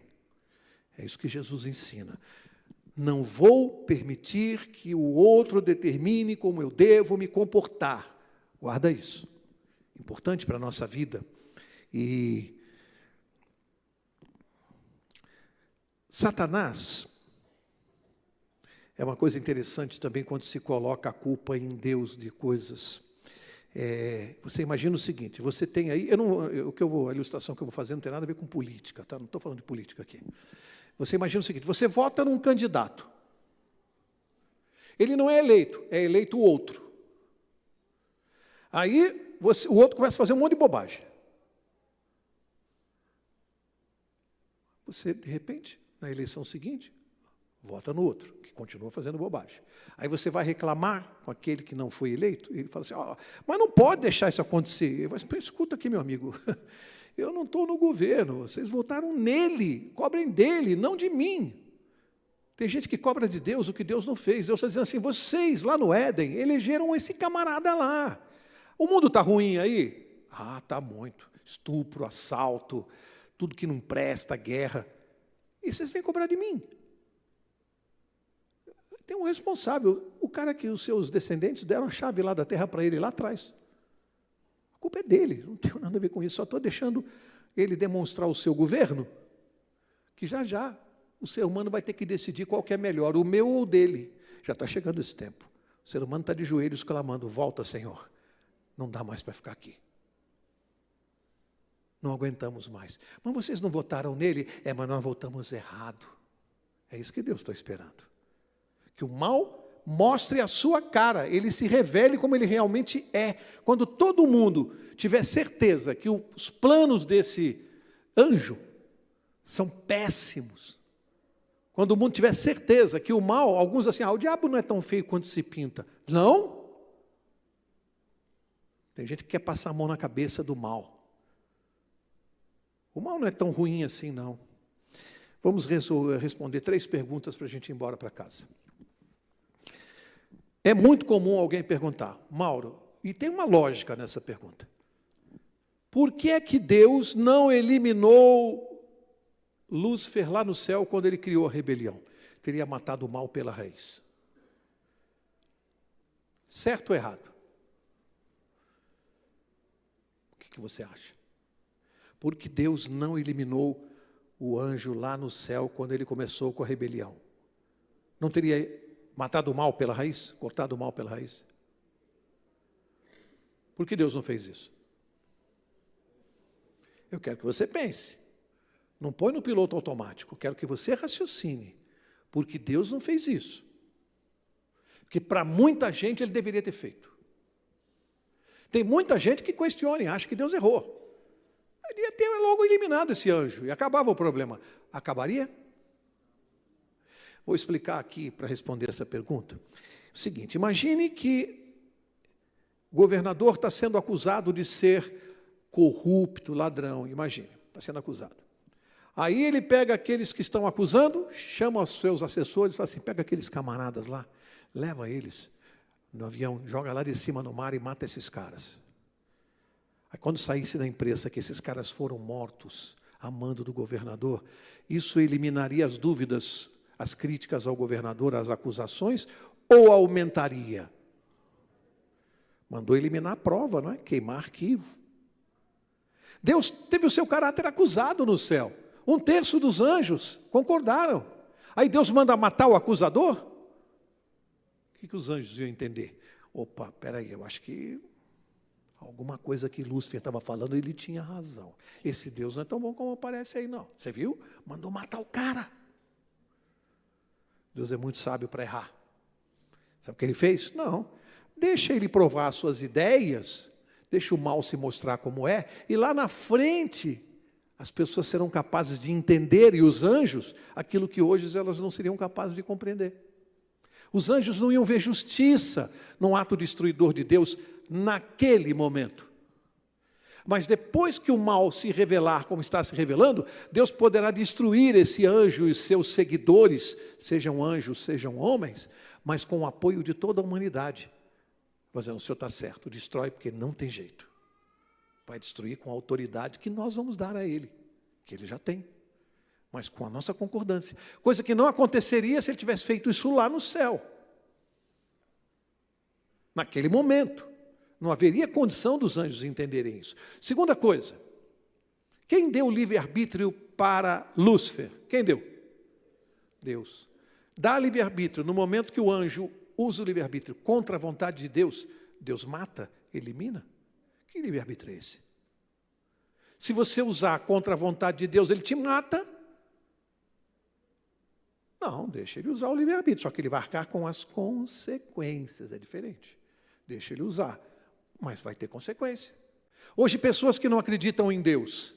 É isso que Jesus ensina. Não vou permitir que o outro determine como eu devo me comportar. Guarda isso. Importante para a nossa vida. E Satanás é uma coisa interessante também quando se coloca a culpa em Deus de coisas. Você imagina o seguinte: você tem aí, a ilustração que eu vou fazer não tem nada a ver com política, tá? Não estou falando de política aqui. Você imagina o seguinte: você vota num candidato, ele não é eleito, é eleito outro. Aí o outro começa a fazer um monte de bobagem. Você, de repente, na eleição seguinte, vota no outro, que continua fazendo bobagem. Aí você vai reclamar com aquele que não foi eleito, e ele fala assim, mas não pode deixar isso acontecer. Mas escuta aqui, meu amigo, eu não estou no governo, vocês votaram nele, cobrem dele, não de mim. Tem gente que cobra de Deus o que Deus não fez. Deus está dizendo assim, vocês lá no Éden elegeram esse camarada lá. O mundo está ruim aí? Ah, está muito. Estupro, assalto, tudo que não presta, guerra. E vocês vêm cobrar de mim. Tem um responsável, o cara que os seus descendentes deram a chave lá da terra para ele lá atrás. A culpa é dele, não tem nada a ver com isso, só estou deixando ele demonstrar o seu governo, que já já o ser humano vai ter que decidir qual que é melhor, o meu ou o dele. Já está chegando esse tempo. O ser humano está de joelhos clamando, volta, Senhor. Não dá mais para ficar aqui. Não aguentamos mais. Mas vocês não votaram nele? Mas nós votamos errado. É isso que Deus está esperando. Que o mal mostre a sua cara, ele se revele como ele realmente é. Quando todo mundo tiver certeza que os planos desse anjo são péssimos, quando o mundo tiver certeza que o mal, alguns assim, o diabo não é tão feio quanto se pinta. Não. Tem gente que quer passar a mão na cabeça do mal. O mal não é tão ruim assim, não. Vamos responder 3 perguntas para a gente ir embora para casa. É muito comum alguém perguntar, Mauro, e tem uma lógica nessa pergunta. Por que é que Deus não eliminou Lúcifer lá no céu quando ele criou a rebelião? Teria matado o mal pela raiz. Certo ou errado? O que você acha? Porque Deus não eliminou o anjo lá no céu quando ele começou com a rebelião. Não teria matado o mal pela raiz? Cortado o mal pela raiz? Por que Deus não fez isso? Eu quero que você pense. Não põe no piloto automático. Quero que você raciocine. Porque Deus não fez isso. Porque para muita gente ele deveria ter feito. Tem muita gente que questiona e acha que Deus errou. Ele ia ter logo eliminado esse anjo e acabava o problema. Acabaria? Vou explicar aqui para responder essa pergunta. O seguinte, imagine que o governador está sendo acusado de ser corrupto, ladrão, imagine, está sendo acusado. Aí ele pega aqueles que estão acusando, chama os seus assessores e fala assim, pega aqueles camaradas lá, leva eles no avião, joga lá de cima no mar e mata esses caras. Aí quando saísse da imprensa que esses caras foram mortos a mando do governador, isso eliminaria as dúvidas, as críticas ao governador, as acusações, ou aumentaria? Mandou eliminar a prova, não é? Queimar arquivo. Deus teve o seu caráter acusado no céu. 1/3 dos anjos concordaram. Aí Deus manda matar o acusador? O que os anjos iam entender? Opa, peraí, eu acho que alguma coisa que Lúcifer estava falando, ele tinha razão. Esse Deus não é tão bom como aparece aí, não. Você viu? Mandou matar o cara. Deus é muito sábio para errar. Sabe o que ele fez? Não. Deixa ele provar as suas ideias, deixa o mal se mostrar como é, e lá na frente as pessoas serão capazes de entender, e os anjos, aquilo que hoje elas não seriam capazes de compreender. Os anjos não iam ver justiça num ato destruidor de Deus naquele momento. Mas depois que o mal se revelar como está se revelando, Deus poderá destruir esse anjo e seus seguidores, sejam anjos, sejam homens, mas com o apoio de toda a humanidade. Mas o Senhor está certo, destrói porque não tem jeito. Vai destruir com a autoridade que nós vamos dar a Ele, que Ele já tem, mas com a nossa concordância. Coisa que não aconteceria se Ele tivesse feito isso lá no céu. Naquele momento. Não haveria condição dos anjos entenderem isso. Segunda coisa, quem deu o livre-arbítrio para Lúcifer? Quem deu? Deus. Dá livre-arbítrio no momento que o anjo usa o livre-arbítrio contra a vontade de Deus, Deus mata, elimina. Que livre-arbítrio é esse? Se você usar contra a vontade de Deus, ele te mata. Não, deixa ele usar o livre-arbítrio, só que ele vai arcar com as consequências, é diferente. Deixa ele usar. mas vai ter consequência. Hoje, pessoas que não acreditam em Deus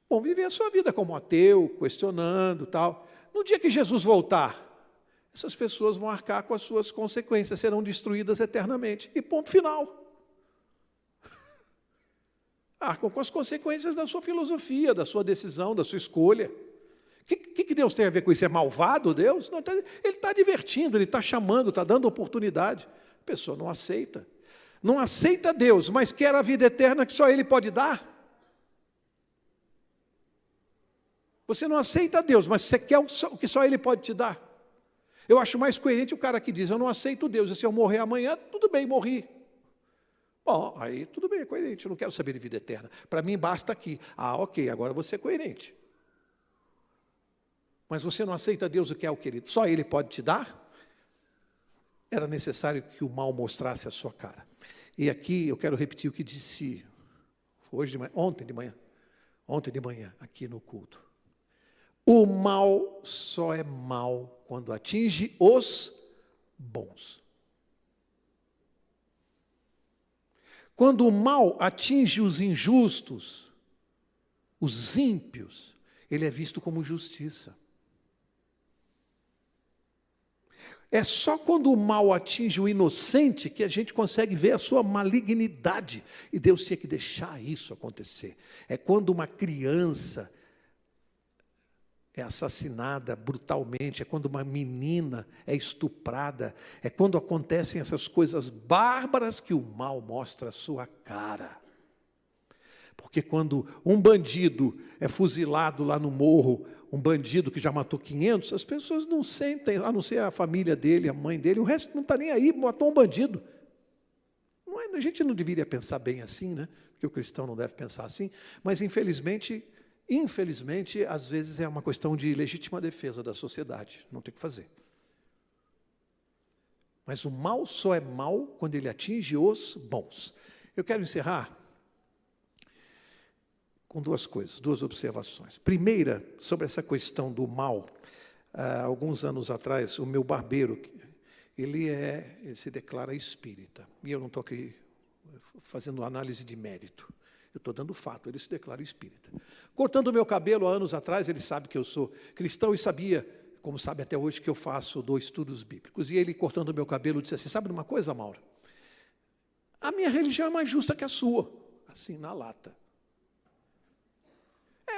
vão viver a sua vida como ateu, questionando, tal. No dia que Jesus voltar, essas pessoas vão arcar com as suas consequências, serão destruídas eternamente. E ponto final. Arcam com as consequências da sua filosofia, da sua decisão, da sua escolha. O que Deus tem a ver com isso? É malvado Deus? Não, ele está divertindo, ele está chamando, está dando oportunidade. A pessoa não aceita. Não aceita Deus, mas quer a vida eterna que só Ele pode dar. Você não aceita Deus, mas você quer o que só Ele pode te dar. Eu acho mais coerente o cara que diz, eu não aceito Deus, e se eu morrer amanhã, tudo bem, morri. Bom, aí tudo bem, é coerente, eu não quero saber de vida eterna. Para mim basta aqui. Ah, ok, agora você é coerente. Mas você não aceita Deus, o que é o querido? Só Ele pode te dar? Era necessário que o mal mostrasse a sua cara. E aqui eu quero repetir o que disse ontem de manhã, aqui no culto. O mal só é mal quando atinge os bons. Quando o mal atinge os injustos, os ímpios, ele é visto como justiça. É só quando o mal atinge o inocente que a gente consegue ver a sua malignidade. E Deus tinha que deixar isso acontecer. É quando uma criança é assassinada brutalmente, é quando uma menina é estuprada, é quando acontecem essas coisas bárbaras que o mal mostra a sua cara. Porque quando um bandido é fuzilado lá no morro, um bandido que já matou 500, as pessoas não sentem, a não ser a família dele, a mãe dele, o resto não está nem aí, matou um bandido. Não é, a gente não deveria pensar bem assim, né? Porque o cristão não deve pensar assim, mas infelizmente, às vezes é uma questão de legítima defesa da sociedade, não tem o que fazer. Mas o mal só é mal quando ele atinge os bons. Eu quero encerrar com duas coisas, duas observações. Primeira, sobre essa questão do mal. Alguns anos atrás, o meu barbeiro, ele se declara espírita. E eu não estou aqui fazendo análise de mérito. Eu estou dando fato, ele se declara espírita. Cortando o meu cabelo há anos atrás, ele sabe que eu sou cristão e sabia, como sabe até hoje, que eu dou estudos bíblicos. E ele, cortando o meu cabelo, disse assim, sabe de uma coisa, Mauro? A minha religião é mais justa que a sua. Assim, na lata.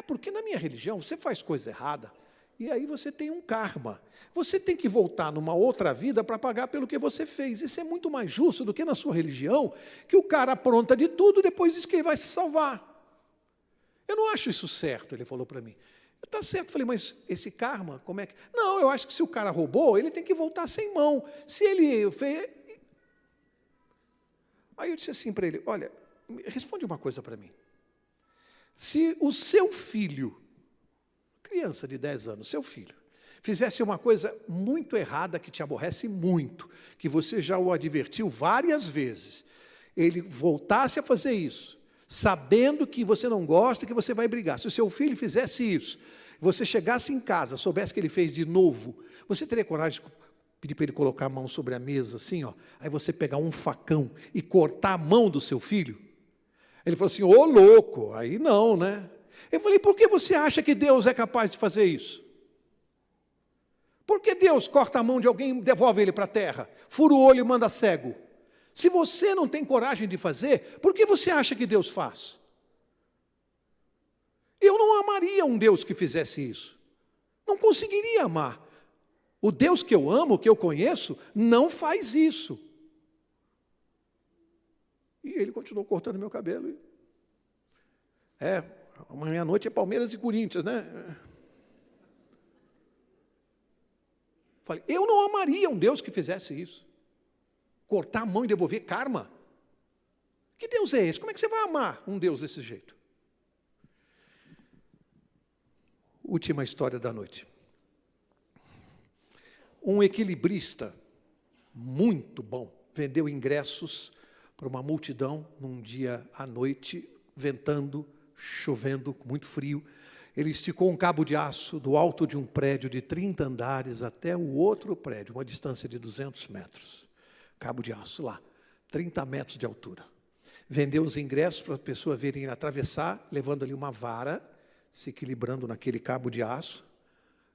Porque na minha religião, você faz coisa errada, e aí você tem um karma. Você tem que voltar numa outra vida para pagar pelo que você fez. Isso é muito mais justo do que na sua religião, que o cara apronta de tudo, depois diz que ele vai se salvar. Eu não acho isso certo, ele falou para mim. Está certo, eu falei, mas esse karma, como é que... Não, eu acho que se o cara roubou, ele tem que voltar sem mão. Se ele fez... Aí eu disse assim para ele, olha, responde uma coisa para mim. Se o seu filho, criança de 10 anos, seu filho, fizesse uma coisa muito errada que te aborrece muito, que você já o advertiu várias vezes, ele voltasse a fazer isso, sabendo que você não gosta, que você vai brigar. Se o seu filho fizesse isso, você chegasse em casa, soubesse que ele fez de novo, você teria coragem de pedir para ele colocar a mão sobre a mesa, assim, ó, aí você pegar um facão e cortar a mão do seu filho? Ele falou assim, ô louco, aí não, né? Eu falei, por que você acha que Deus é capaz de fazer isso? Por que Deus corta a mão de alguém e devolve ele para a terra? Fura o olho e manda cego? Se você não tem coragem de fazer, por que você acha que Deus faz? Eu não amaria um Deus que fizesse isso. Não conseguiria amar. O Deus que eu amo, que eu conheço, não faz isso. E ele continuou cortando meu cabelo. Amanhã à noite é Palmeiras e Corinthians, né? Falei, eu não amaria um Deus que fizesse isso. Cortar a mão e devolver karma. Que Deus é esse? Como é que você vai amar um Deus desse jeito? Última história da noite. Um equilibrista muito bom vendeu ingressos para uma multidão num dia à noite, ventando, chovendo, com muito frio. Ele esticou um cabo de aço do alto de um prédio de 30 andares até o outro prédio, uma distância de 200 metros. Cabo de aço lá, 30 metros de altura. vendeu os ingressos para a pessoa virem atravessar, levando ali uma vara, se equilibrando naquele cabo de aço,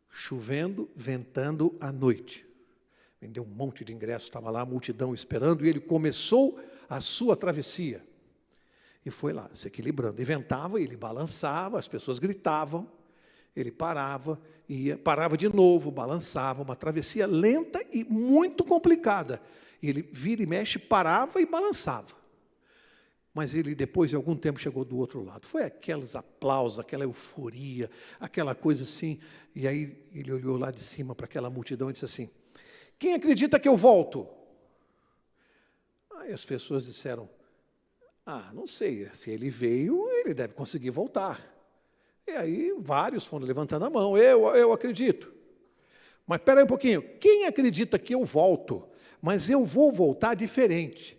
chovendo, ventando à noite. Vendeu um monte de ingressos, estava lá a multidão esperando, e ele começou a sua travessia. E foi lá, se equilibrando. E ventava, ele balançava, as pessoas gritavam, ele parava, ia, parava de novo, balançava, uma travessia lenta e muito complicada. E ele vira e mexe, parava e balançava. Mas ele, depois de algum tempo, chegou do outro lado. Foi aqueles aplausos, aquela euforia, aquela coisa assim. E aí ele olhou lá de cima para aquela multidão e disse assim: quem acredita que eu volto? Aí as pessoas disseram: não sei, se ele veio, ele deve conseguir voltar. E aí vários foram levantando a mão: eu acredito. Mas espera aí um pouquinho, quem acredita que eu volto? Mas eu vou voltar diferente.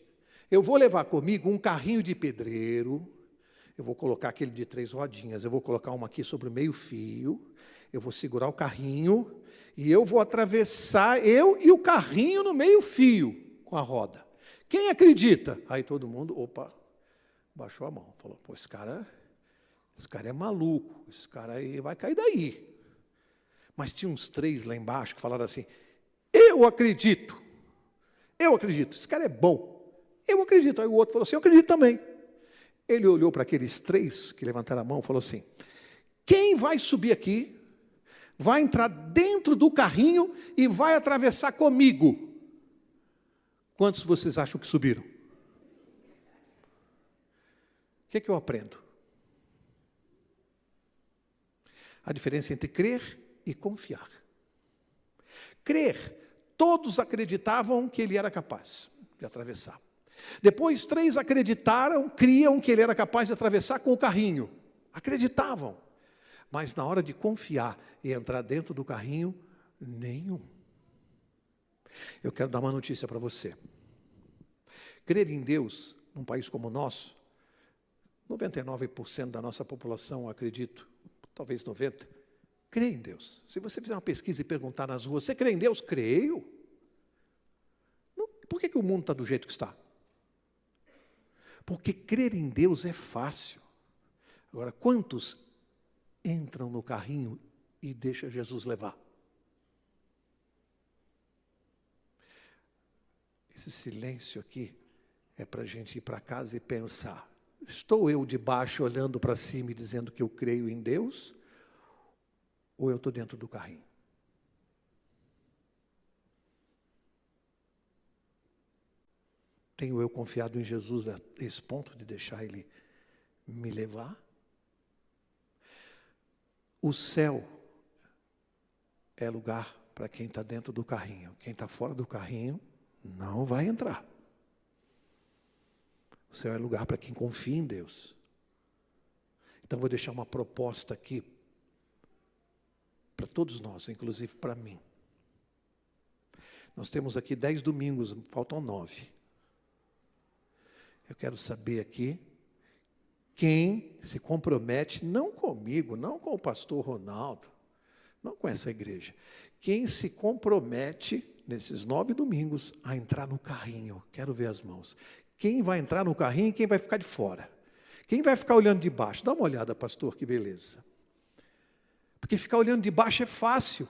Eu vou levar comigo um carrinho de pedreiro, eu vou colocar aquele de 3 rodinhas, eu vou colocar uma aqui sobre o meio-fio, eu vou segurar o carrinho e eu vou atravessar, eu e o carrinho no meio-fio com a roda. Quem acredita? Aí todo mundo, baixou a mão, falou: pô, esse cara é maluco, esse cara aí vai cair daí. Mas tinha uns 3 lá embaixo que falaram assim: eu acredito, esse cara é bom. Eu acredito. Aí o outro falou assim: eu acredito também. Ele olhou para aqueles 3 que levantaram a mão e falou assim: quem vai subir aqui, vai entrar dentro do carrinho e vai atravessar comigo? Quantos vocês acham que subiram? O que eu aprendo? A diferença entre crer e confiar. Crer, todos acreditavam que ele era capaz de atravessar. Depois 3 acreditaram, criam que ele era capaz de atravessar com o carrinho. Acreditavam. Mas na hora de confiar e entrar dentro do carrinho, nenhum. Eu quero dar uma notícia para você. Crer em Deus, num país como o nosso, 99% da nossa população, acredito, talvez 90%, crê em Deus. Se você fizer uma pesquisa e perguntar nas ruas: você crê em Deus? Creio. Por que o mundo está do jeito que está? Porque crer em Deus é fácil. Agora, quantos entram no carrinho e deixam Jesus levar? Esse silêncio aqui é para a gente ir para casa e pensar: estou eu de baixo olhando para cima e dizendo que eu creio em Deus? Ou eu estou dentro do carrinho? Tenho eu confiado em Jesus a esse ponto de deixar Ele me levar? O céu é lugar para quem está dentro do carrinho. Quem está fora do carrinho não vai entrar. O céu é lugar para quem confia em Deus. Então vou deixar uma proposta aqui para todos nós, inclusive para mim. Nós temos aqui 10 domingos, faltam 9. Eu quero saber aqui quem se compromete, não comigo, não com o pastor Ronaldo, não com essa igreja. Quem se compromete nesses 9 domingos a entrar no carrinho? Quero ver as mãos. Quem vai entrar no carrinho e quem vai ficar de fora? Quem vai ficar olhando de baixo? Dá uma olhada, pastor, que beleza. Porque ficar olhando de baixo é fácil.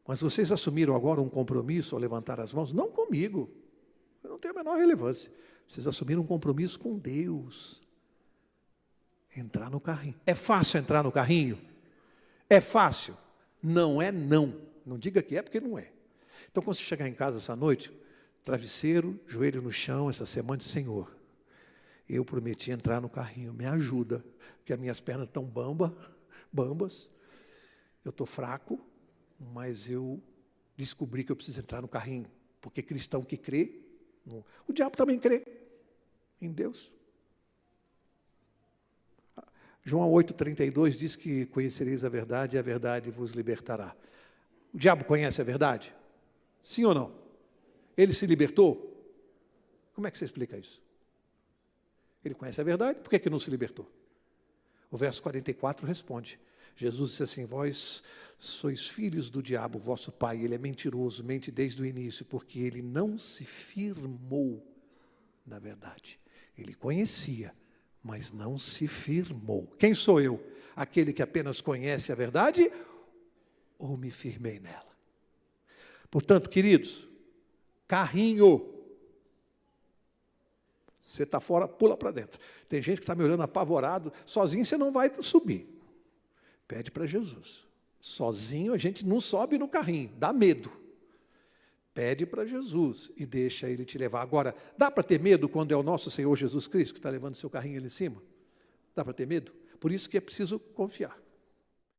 Mas vocês assumiram agora um compromisso ao levantar as mãos? Não comigo. Eu não tenho a menor relevância. Vocês assumiram um compromisso com Deus. Entrar no carrinho. É fácil entrar no carrinho? É fácil? Não é não. Não diga que é, porque não é. Então, quando você chegar em casa essa noite, travesseiro, joelho no chão, essa semana, Senhor, eu prometi entrar no carrinho, me ajuda, porque as minhas pernas estão bambas, eu estou fraco, mas eu descobri que eu preciso entrar no carrinho, porque cristão que crê, o diabo também crê em Deus. João 8,32 diz que conhecereis a verdade e a verdade vos libertará. O diabo conhece a verdade? Sim ou não? Ele se libertou? Como é que você explica isso? Ele conhece a verdade, por que não se libertou? O verso 44 responde. Jesus disse assim: vós sois filhos do diabo, vosso pai, ele é mentiroso, mente desde o início, porque ele não se firmou na verdade. Ele conhecia, mas não se firmou. Quem sou eu? Aquele que apenas conhece a verdade ou me firmei nela? Portanto, queridos, carrinho. Você está fora, pula para dentro. Tem gente que está me olhando apavorado. Sozinho você não vai subir. Pede para Jesus. Sozinho a gente não sobe no carrinho, dá medo. Pede para Jesus e deixa Ele te levar. Agora, dá para ter medo quando é o nosso Senhor Jesus Cristo que está levando o seu carrinho ali em cima? Dá para ter medo? Por isso que é preciso confiar.